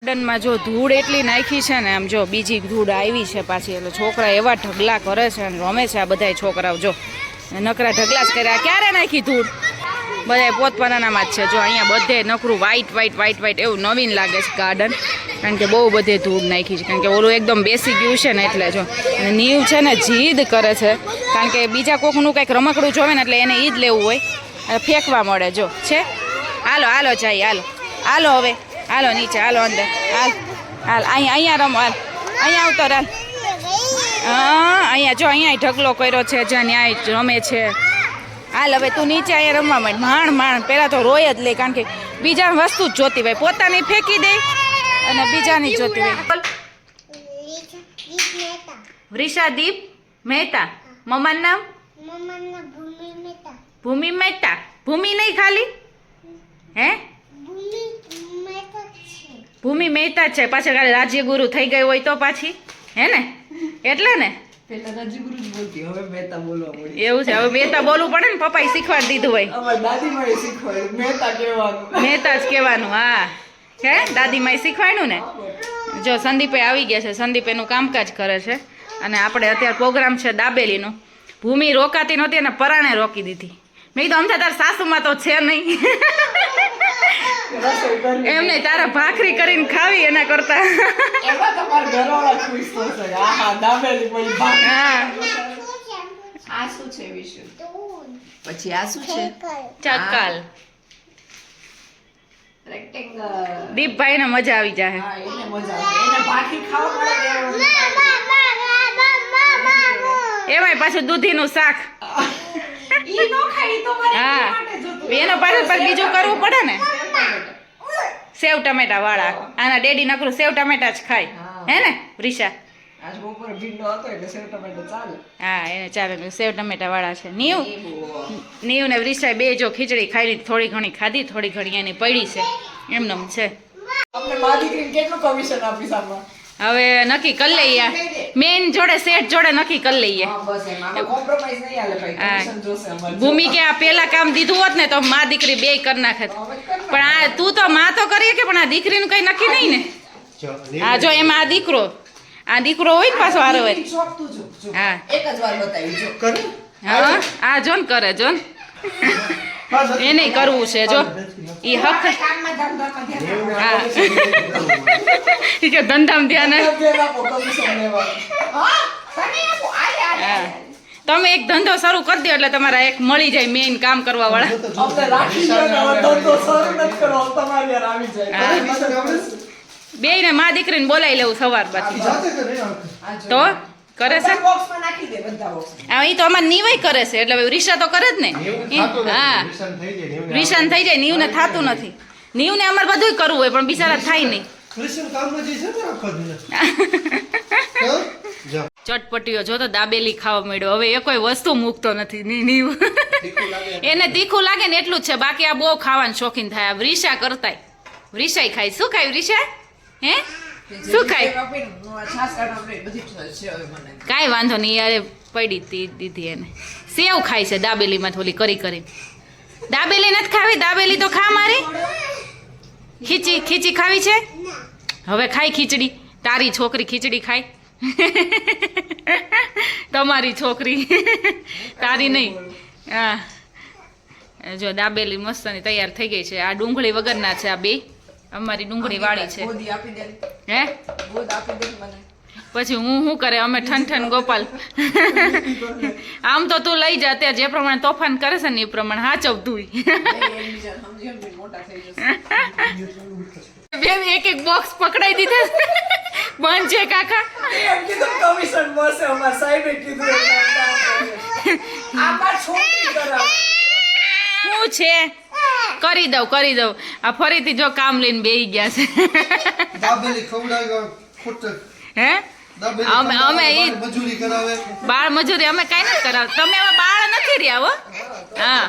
ગાર્ડનમાં જો ધૂળ એટલી નાખી છે ને, આમ જો બીજી ધૂળ આવી છે પાછી, એટલે છોકરા એવા ઢગલા કરે છે અને રમે છે. આ બધા છોકરાઓ જો નકરા ઢગલા જ કર્યા. ક્યારે નાખી ધૂળ? બધા પોતપોતાનામાં જ છે. જો અહીંયા બધે નકરું વ્હાઈટ વ્હાઈટ વ્હાઈટ વ્હાઈટ એવું નવીન લાગે છે ગાર્ડન, કારણ કે બહુ બધે ધૂળ નાખી છે, કારણ કે ઓલું એકદમ બેસી ગયું છે ને એટલે. જો નીવ છે ને જીદ કરે છે, કારણ કે બીજા કોકનું કંઈક રમકડું જોવે ને એટલે એને એ જ લેવું હોય, ફેંકવા મળે. જો છે, હાલો હાલો જાય, હાલો હાલો હવે હાલો નીચે, હાલો અંદર, હાલ હાલ અહીંયા રમો, હાલ અહીંયા આવતો, હાલ. હા અહીંયા જો અહીંયા ઢગલો કર્યો છે, જ્યાં ન્યાય રમે છે. હાલ હવે તું નીચે અહીંયા રમવા માંડ. માણ પહેલાં તો રોય જ લે, કારણ કે બીજા વસ્તુ જ જોતી હોય, પોતાની ફેંકી દે અને બીજાની જોતી હોય. વૃષાદીપ મહેતા. મમ્માનું નામ? ભૂમિ મહેતા. ભૂમિ નહીં ખાલી, હે ભૂમિ મહેતા છે. પાછળ કાલે રાજ્યગુરુ થઈ ગઈ હોય તો પાછી, હે ને, એટલે ને એવું છે. હવે મહેતા બોલવું પડે ને, પપ્પાએ શીખવાડી દીધું હોય, મહેતા જ કહેવાનું. હા હે, દાદીમાએ શીખવાડ્યું ને. જો સંદીપે આવી ગયા છે, સંદીપ એનું કામકાજ કરે છે, અને આપણે અત્યારે પ્રોગ્રામ છે દાબેલીનો. ભૂમિ રોકાતી નહોતી અને પરાણે રોકી દીધી. મેં કીધું અમથા તાર સાસુમાં તો છે નહીં, એમ નહીં, તારા ભાખરી કરીને ખાવી એના કરતા. પછી આ શું છે? ચક્કલ. દીપભાઈ ને મજા આવી જાય. એમાંય પાછું દૂધીનું શાક. હા એનો પાછળ બીજું કરવું પડે ને. સેવ ટમેટા વાળા. આના ડેડી નકરું સેવ ટમેટા જ ખાય, હે ને વૃષા? હા એને ચાલે, સેવ ટમેટા વાળા છે. નીવ ને વૃષા બે જો ખીચડી ખાઈ લીધી, થોડી ઘણી ખાધી, થોડી ઘણી એની પડી છે, એમનેમ છે. હવે નક્કી કરી લઈએ, મેન જોડે શેઠ જોડે નક્કી કરી લઈએ. ભૂમિ કે આ પેલા કામ દીધું હોત ને તો માં દીકરી બે કરી નાખત, પણ આ તું તો માં તો કરીએ કે, પણ આ દીકરીનું કઈ નક્કી નહીં ને. હા જો એમાં આ દીકરો હોય ને પાછો હારો હોય. હા હા આ જોન કરે, જોન એને કરવું છે. જો ઈ હક, હા કે ધંધામાં ધ્યાન. હા તમે એક ધંધો શરૂ કરી દો એટલે તમારા એક મળી જાય મેઇન કામ કરવા વાળા. બે ને માં દીકરીને બોલાવી લેવું સવાર બાદ તો કરે છે. હા એ તો અમારે નીવાય કરે છે, એટલે રીશા તો કરે જ ને. હા રીશાન થઈ જાય, નીવને થતું નથી. નીવને અમારે બધું કરવું હોય પણ બિચારા થાય નહીં. ચટપટીઓ જો તો દાબેલી ખાવા મળ્યો. હવે એ કોઈ વસ્તુ મૂકતો નથી. નીવ એને તીખું લાગે ને એટલું જ છે, બાકી આ બહુ ખાવાનું શોખીન થાય. આ વૃષા કરતાય, વૃષાય ખાય. શું ખાય વૃષા? હે શું ખાય? કાંઈ વાંધો નહીં, યાર પડી દીધી એને. સેવ ખાય છે દાબેલીમાં થોડી કરી કરી. દાબેલી નથી ખાવી? દાબેલી તો ખા મારી. ખીચી ખાવી છે? હવે ખાય ખીચડી. તારી છોકરી ખીચડી ખાય, તમારી છોકરી, તારી નહીં. હા જો દાબેલી મસ્તની તૈયાર થઈ ગઈ છે. આ ડુંગળી વગરના છે, આ બે અમારી ડુંગળી વાળી છે. હે પછી હું શું કરે, અમે ઠન ગોપાલ. આમ તો તું લઈ જા, ત્યાં જે પ્રમાણે તોફાન કરે છે ને એ પ્રમાણે હાચવતું. એક એક બોક્સ પકડાઈ દીધા. બંધ છે કાકા. શું છે? કરી દઉં. આ ફરીથી જો કામ લઈને બેસી ગયા છે. હે અમે બાળ મજૂરી અમે કઈ નથી કરાવ. તમે હવે બાળ નથી રહ્યા હો. હા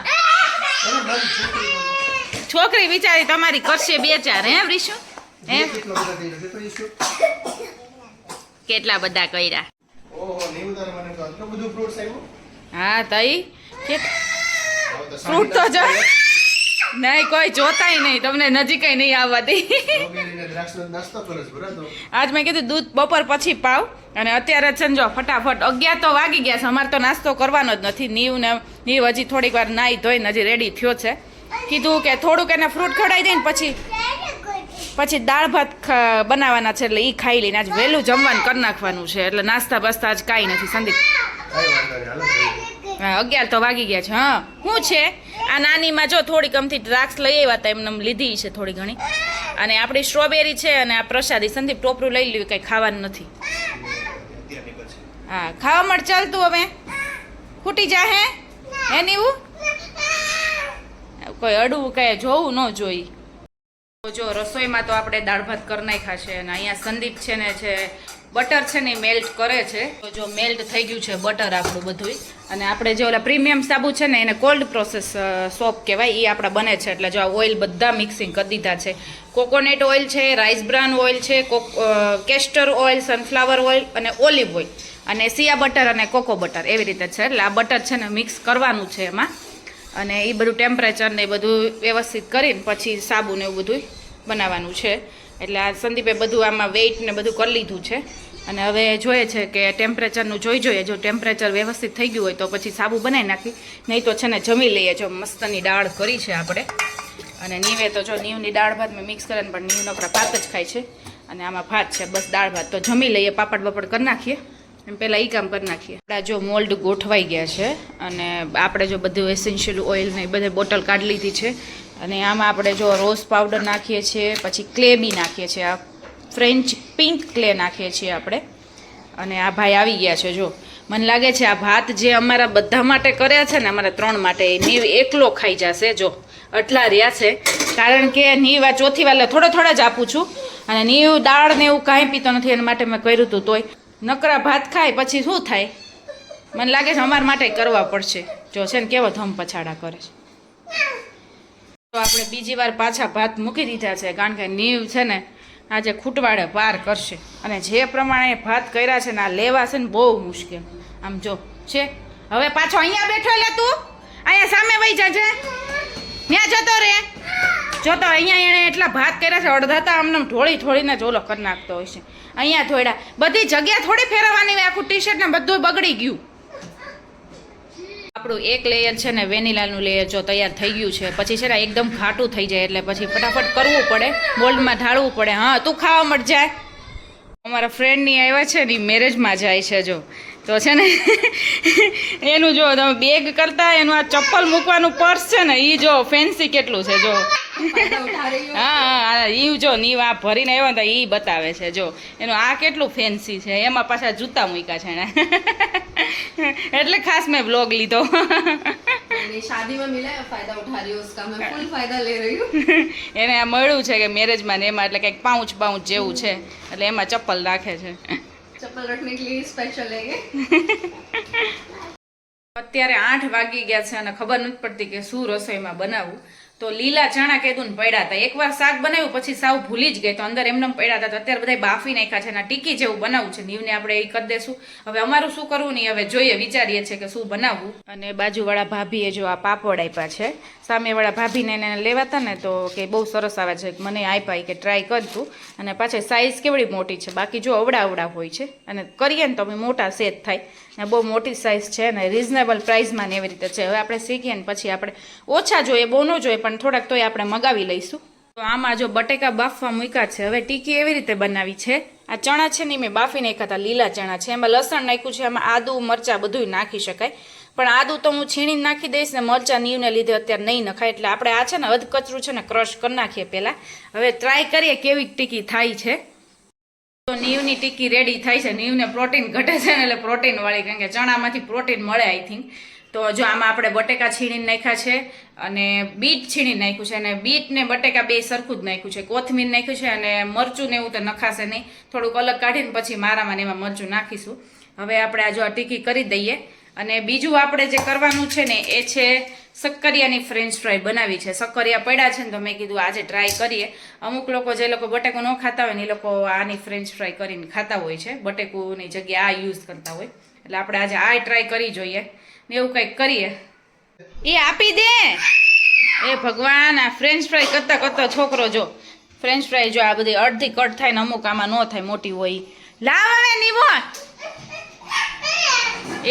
છોકરી બિચારી તમારી કરશે બે ચાર. હે વૃષુ? હે કેટલા બધા કર્યા. હા તઈ ફ્રૂટ તો જો નહીં કોઈ જોતાય નહીં, તમને નજીકય નહીં આવવા દે. આજ મેં કીધું દૂધ બપોર પછી પાવ, અને અત્યારે છે ને જો ફટાફટ 11 તો વાગી ગયા છે. અમારે તો નાસ્તો કરવાનો જ નથી. નીવ હજી થોડીક વાર નાહી ધોઈને હજી રેડી થયો છે. કીધું કે થોડુંક એને ફ્રૂટ ખવડાવી દઈને પછી દાળ ભાત બનાવવાના છે, એટલે એ ખાઈ લઈને આજ વહેલું જમવાનું કરી નાખવાનું છે. એટલે નાસ્તા બાસ્તા આજ કાંઈ નથી. સંદીપ હા 11 તો વાગી ગયા છે. હા શું છે આ નાનીમાં જો થોડીક અમથી દ્રાક્ષ લઈ આવ્યા હતા, એમને લીધી છે થોડી ઘણી, અને આપણી સ્ટ્રોબેરી છે, અને આ પ્રસાદી. સંદીપ ટોપરું લઈ લ્યું, કંઈ ખાવાનું નથી. હા ખાવા મળ ચાલતું હવે ખૂટી જા હે નીવું કોઈ અડવું કઈ જોવું ન જોઈ. જો રસોઈમાં તો આપણે દાળ ભાત કરી નાખ્યા છે, અને અહીંયા સંદીપ છે ને છે બટર છે ને મેલ્ટ કરે છે. તો જો મેલ્ટ થઈ ગયું છે બટર આપણું બધું, અને આપણે જે ઓલા પ્રીમિયમ સાબુ છે ને એને કોલ્ડ પ્રોસેસ સોપ કહેવાય, એ આપણા બને છે. એટલે જો આ ઓઇલ બધા મિક્સિંગ કરી દીધા છે. કોકોનટ ઓઇલ છે, રાઈસ બ્રાન ઓઇલ છે, કેસ્ટર ઓઇલ, સનફ્લાવર ઓઇલ અને ઓલિવ ઓઇલ, અને સિયા બટર અને કોકો બટર, એવી રીતે છે. એટલે આ બટર છે ને મિક્સ કરવાનું છે એમાં, અને એ બધું ટેમ્પરેચર ને એ બધું વ્યવસ્થિત કરીને પછી સાબુ ને એવું બધું બનાવવાનું છે. એટલે આ સંદીપે બધું આમાં વેઇટ ને બધું કરી લીધું છે, અને હવે જોઈએ છે કે ટેમ્પરેચરનું જોઈએ. જો ટેમ્પરેચર વ્યવસ્થિત થઈ ગયું હોય તો પછી સાબુ બનાવી નાખી, નહીં તો છે ને જમી લઈએ. જો મસ્તની દાળ કરી છે આપણે, અને નીવે તો જો નીવની દાળ ભાત મેં મિક્સ કરીને, પણ નીવ નકરા ભાત જ ખાય છે, અને આમાં ભાત છે બસ દાળ ભાત. તો જમી લઈએ, પાપડ બપડ કરી નાખીએ, એમ પહેલાં એ કામ કરી નાખીએ. આપણા જો મોલ્ડ ગોઠવાઈ ગયા છે, અને આપણે જો બધું એસેન્શિયલ ઓઇલ ને એ બધે બોટલ કાઢી લીધી છે, અને આમાં આપણે જો રોઝ પાવડર નાખીએ છીએ, પછી ક્લે બી નાખીએ છીએ, આ ફ્રેન્ચ પિંક ક્લે નાખીએ છીએ આપણે. અને આ ભાઈ આવી ગયા છે. જો મને લાગે છે આ ભાત જે અમારા બધા માટે કર્યા છે ને, અમારા 3 માટે, નીવ એકલો ખાઈ જશે. જો આટલા રહ્યા છે, કારણ કે નીવ આ ચોથી વાર થોડા જ આપું છું, અને નીવ દાળ ને એવું કાંઈ પીતો નથી, એના માટે મેં કર્યું હતું. તોય નકરા ભાત ખાય પછી શું થાય, મને લાગે છે અમારા માટે કરવા પડશે. જો છે ને કેવો ધમ પછાડા કરે છે. તો આપણે બીજી વાર પાછા ભાત મૂકી દીધા છે, કારણ કે નીવ છે ને આજે ખૂટવાડે પાર કરશે, અને જે પ્રમાણે ભાત કર્યા છે ને આ લેવા છે ને બહુ મુશ્કેલ. આમ જો છે, હવે પાછો અહીંયા બેઠો, એટલે તું અહીંયા સામે વહી જાજે, ત્યાં જતો રે. જોતો અહીંયા એણે એટલા ભાત કર્યા છે, અડધા તો આમને ઢોળીને જ ઓલો કરી નાખતો હોય છે. અહીંયા થોડા બધી જગ્યા થોડી ફેરવવાની હોય, આખું ટી શર્ટ ને બધું બગડી ગયું. આપણું એક લેયર છે ને વેનીલાનું લેયર જો તૈયાર થઈ ગયું છે, પછી છે ને એકદમ ઘાટું થઈ જાય, એટલે પછી ફટાફટ કરવું પડે, મોલ્ડમાં ઢાળવું પડે. હા તું ખાવા મળ જાય. અમારા ફ્રેન્ડની આવ્યા છે ને મેરેજમાં જાય છે. જો તો છે ને એનું જો તમે બેગ કરતા એનું આ ચપ્પલ મૂકવાનું પર્સ છે ને, એ જો ફેન્સી કેટલું છે. જો હા એ જો નીવ આ ભરીને આવ્યો ને એ બતાવે છે. જો એનું આ કેટલું ફેન્સી છે, એમાં પાછા જૂતા મૂક્યા છે એને એટલે ખાસ મેં વ્લોગ લીધો. शादी में मिला है, फायदा उठा रही हूँ उसका, मैं फुल फायदा ले रही हूँ. એને આ મળ્યું છે કે મેરેજમાં ને એમાં, એટલે કંઈક પાઉચ જેવું છે, એટલે એમાં ચપ્પલ રાખે છે. चप्पल रखने के लिए स्पेशल है ये. અત્યારે 8 વાગી ગયા છે, અને ખબર નથી પડતી કે શું રસોઈમાં બનાવવું. તો લીલા ચણા કીધું ને પડ્યા હતા. એકવાર શાક બનાવ્યું પછી સાવ ભૂલી જ ગઈ, તો અંદર એમને પડ્યા હતા. તો અત્યારે બધા બાફી નાખ્યા છે, અને ટીકી જેવું બનાવવું છે. નીવને આપણે એ કરી દેશું. હવે અમારું શું કરવું નહીં, હવે જોઈએ, વિચારીએ છીએ કે શું બનાવવું. અને બાજુવાળા ભાભીએ જો આ પાપડ આપ્યા છે, સામેવાળા ભાભીને એને લેવાતા ને તો કે બહુ સરસ આવે છે, મને આપ્યા કે ટ્રાય કરતું. અને પાછી સાઇઝ કેવડી મોટી છે, બાકી જો અવડા હોય છે, અને કરીએ ને તો મોટા સેટ થાય, ને બહુ મોટી સાઇઝ છે, અને રિઝનેબલ પ્રાઇસમાં ને એવી રીતે છે. હવે આપણે શીખીએ ને પછી આપણે ઓછા જોઈએ, બહુ ન જોઈએ, પણ થોડાક તોય આપણે મગાવી લઈશું. તો આમાં જો બટેકા બાફવા મૂક્યા છે. હવે ટીકી એવી રીતે બનાવી છે, આ ચણા છે ને મેં બાફી નાખ્યા હતા, લીલા ચણા છે, એમાં લસણ નાખ્યું છે, એમાં આદુ મરચાં બધું નાખી શકાય, પણ આદુ તો હું છીણીને નાખી દઈશ ને મરચાં નીવને લીધે અત્યારે નહીં નખાય, એટલે આપણે આ છે ને અધકચરું છે ને ક્રશ કરી નાખીએ પહેલાં. હવે ટ્રાય કરીએ કેવી ટીકી થાય છે. તો નીવની ટીકી રેડી થાય છે. નીવને પ્રોટીન ઘટે છે ને, એટલે પ્રોટીનવાળી, કારણ કે ચણામાંથી પ્રોટીન મળે આઈ થિંક. તો જો આમાં આપણે બટેકા છીણીને નાખ્યા છે, અને બીટ છીણીને નાખ્યું છે, અને બીટ ને બટેકા બે સરખું જ નાખ્યું છે, કોથમીર નાખ્યું છે, અને મરચું ને એવું તો નખાશે નહીં, થોડુંક અલગ કાઢીને પછી મારામાં ને એમાં મરચું નાખીશું. હવે આપણે આ જો આ ટીકી કરી દઈએ. અને બીજું આપણે જે કરવાનું છે ને એ છે શક્કરિયાની ફ્રેન્ચ ફ્રાય બનાવી છે. શક્કરિયા પડ્યા છે ને તો મેં કીધું આજે ટ્રાય કરીએ. અમુક લોકો જે લોકો બટેકું ન ખાતા હોય ને એ લોકો આની ફ્રેન્ચ ફ્રાય કરીને ખાતા હોય છે, બટેકુની જગ્યાએ આ યુઝ કરતા હોય, એટલે આપણે આજે આ ટ્રાય કરી જોઈએ ને એવું કંઈક કરીએ. એ આપી દે એ ભગવાન, આ ફ્રેન્ચ ફ્રાય કરતા કરતા છોકરો જો ફ્રેન્ચ ફ્રાય જો આ બધી અડધી કટ થાય ને અમુક આમાં ન થાય મોટી હોય ઈ. લાવ હવે નીવો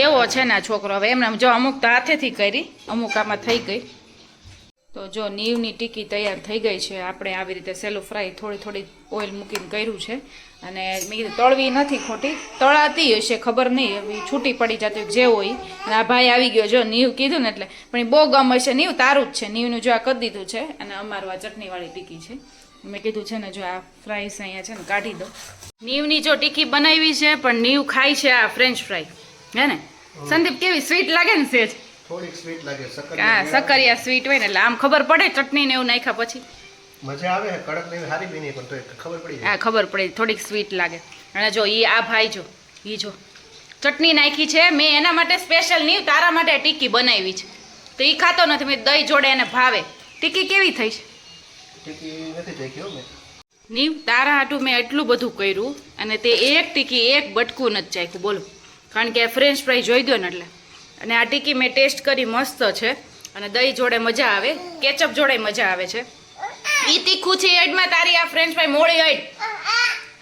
એવો છે ને આ છોકરો. હવે એમને જો અમુક તો હાથેથી કરી, અમુક આમાં થઈ ગઈ. તો જો નીવની ટીકી તૈયાર થઈ ગઈ છે. આપણે આવી રીતે સેલો ફ્રાય થોડી થોડી ઓઇલ મૂકીને કર્યું છે. અને મેં કીધું તળવી નથી ખોટી, તળાતી હશે ખબર નહીં, હવે છૂટી પડી જતી જે હોય. અને આ ભાઈ આવી ગયો જો નીવ કીધું ને એટલે, પણ એ બહુ ગમ હશે. નીવ તારું જ છે, નીવનું જો આ કરી દીધું છે. અને અમારું આ ચટણીવાળી ટીકી છે. મેં કીધું છે ને જો આ ફ્રાઈસ અહીંયા છે ને કાઢી દો. નીવની જો ટીકી બનાવી છે, પણ નીવ ખાય છે આ ફ્રેન્ચ ફ્રાય, હે ને સંદીપ? કેવી સ્વીટ લાગે ને સેજ? થોડીક સ્વીટ લાગે, હા સકરિયા સ્વીટ હોય ને એટલે આમ ખબર પડે ચટણી ને એવું નાખ્યા પછી મજા આવે. કડક નહીં, હારી બની પણ તો ખબર પડી જાય. હા ખબર પડે, થોડીક સ્વીટ લાગે. અને જો ઈ આ ભાઈ જો ઈ જો ચટણી નાખી છે. મેં એના માટે સ્પેશિયલ નીવ તારા માટે ટીકી બનાવી છે. તો ઈ ખાતો નથી, મેં દહીં જોડે એને ભાવે. ટીકી કેવી થઈ છે? ટીકી નથી ચાખી હો મેં. નીવ તારા હાટું મેં એટલું બધું કર્યું અને તે એક ટીકી એક બટકું નથી ચાખ્યું, બોલો. કારણ કે ફ્રેન્ચ ફ્રાય જોઈ દો ને એટલે. અને આ ટીકી મેં ટેસ્ટ કરી, મસ્ત છે. અને દહીં જોડે મજા આવે, કેચઅપ જોડે મજા આવે છે. ઈ તીખું છે એડમાં તારી આ ફ્રેન્ચ ફ્રાય મોળી હેડ.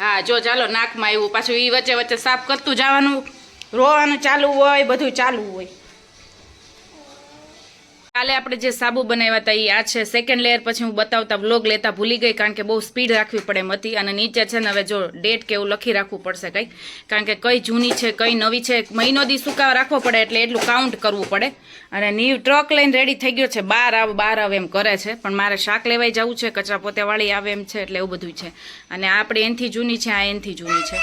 હા જો ચાલો નાકમાં આવ્યું પાછું. ઈ વચ્ચે વચ્ચે સાફ કરતું જવાનું, રોવાનું ચાલુ હોય, બધું ચાલુ હોય. કાલે આપણે જે સાબુ બનાવ્યા હતા એ આ છે સેકન્ડ લેયર. પછી હું બતાવતા વ્લોગ લેતા ભૂલી ગઈ, કારણ કે બહુ સ્પીડ રાખવી પડે એમ હતી. અને નીચે છે ને હવે જો ડેટ કે એવું લખી રાખવું પડશે કંઈ, કારણ કે કઈ જૂની છે કઈ નવી છે. મહિનો દી સુકાવા રાખવો પડે એટલે એટલું કાઉન્ટ કરવું પડે. અને નીવ ટ્રક લઈને રેડી થઈ ગયો છે, બહાર આવ એમ કરે છે. પણ મારે શાક લેવાઈ જવું છે, કચરા પોतेવાળી આવે એમ છે, એટલે એવું બધું છે. અને આપણે એનથી જૂની છે, આ એનથી જૂની છે.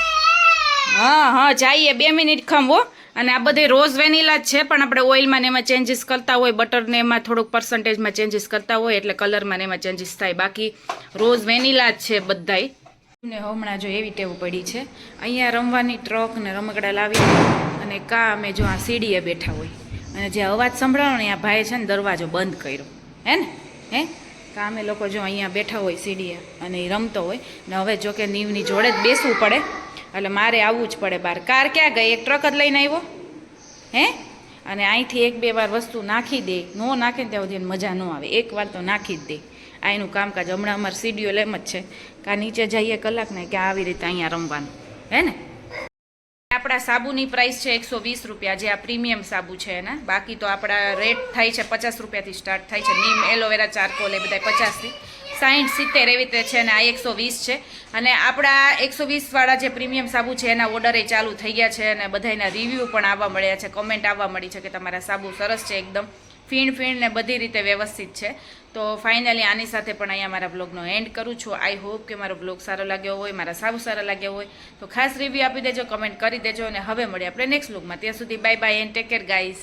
હા જઈએ 2 મિનિટ ખમવો. અને આ બધે રોઝ વેનીલા જ છે, પણ આપણે ઓઇલમાં ને એમાં ચેન્જીસ કરતા હોય, બટર ને એમાં થોડુંક પર્સન્ટેજમાં ચેન્જીસ કરતા હોય, એટલે કલરમાં ને એમાં ચેન્જીસ થાય. બાકી રોઝ વેનીલા જ છે બધાય. ને હમણાં જો એવી ટેવ પડી છે અહીંયા રમવાની, ટ્રક ને રમકડા લાવી અને અમે જો આ સીડીએ બેઠા હોય અને જે અવાજ સંભળાવો ને આ ભાઈ છે ને દરવાજો બંધ કર્યો, હે અમે લોકો જો અહીંયા બેઠા હોય સીડીએ અને એ રમતો હોય ને. હવે જો કે નીવની જોડે જ બેસવું પડે, એટલે મારે આવવું જ પડે બહાર. કાર ક્યાં ગઈ? એક ટ્રક જ લઈને આવ્યો હે. અને અહીંથી 1-2 વાર વસ્તુ નાખી દે, ન નાખે ને ત્યાં સુધી મજા ન આવે. એક વાર તો નાખી જ દે. આ એનું કામકાજ. હમણાં અમારે સીડીઓ એમ જ છે કે નીચે જઈએ કલાક ને કે આવી રીતે અહીંયા રમવાનું, હે ને. આપણા સાબુની પ્રાઇસ છે 120 રૂપિયા, જે આ પ્રીમિયમ સાબુ છે એના. બાકી તો આપણા રેટ થાય છે 50 રૂપિયાથી સ્ટાર્ટ થાય છે. નીમ, એલોવેરા, ચારકોલ એ બધા 50થી 60, 70 એવી રીતે છે. અને આ 120 છે. અને આપણા 120 વાળા જે પ્રીમિયમ સાબુ છે એના ઓર્ડરે ચાલુ થઈ ગયા છે. અને બધાના રિવ્યૂ પણ આવવા મળ્યા છે, કમેન્ટ આવવા મળી છે કે તમારા સાબુ સરસ છે, એકદમ ફીણ ને બધી રીતે વ્યવસ્થિત છે. તો ફાઇનલી આની સાથે પણ અહીંયા મારા બ્લોગનો એન્ડ કરું છું. આઈ હોપ કે મારો બ્લોગ સારો લાગ્યો હોય, મારા સાબુ સારા લાગ્યા હોય તો ખાસ રિવ્યૂ આપી દેજો, કમેન્ટ કરી દેજો. અને હવે મળીએ આપણે નેક્સ્ટ બ્લોગમાં. ત્યાં સુધી bye bye and take care guys.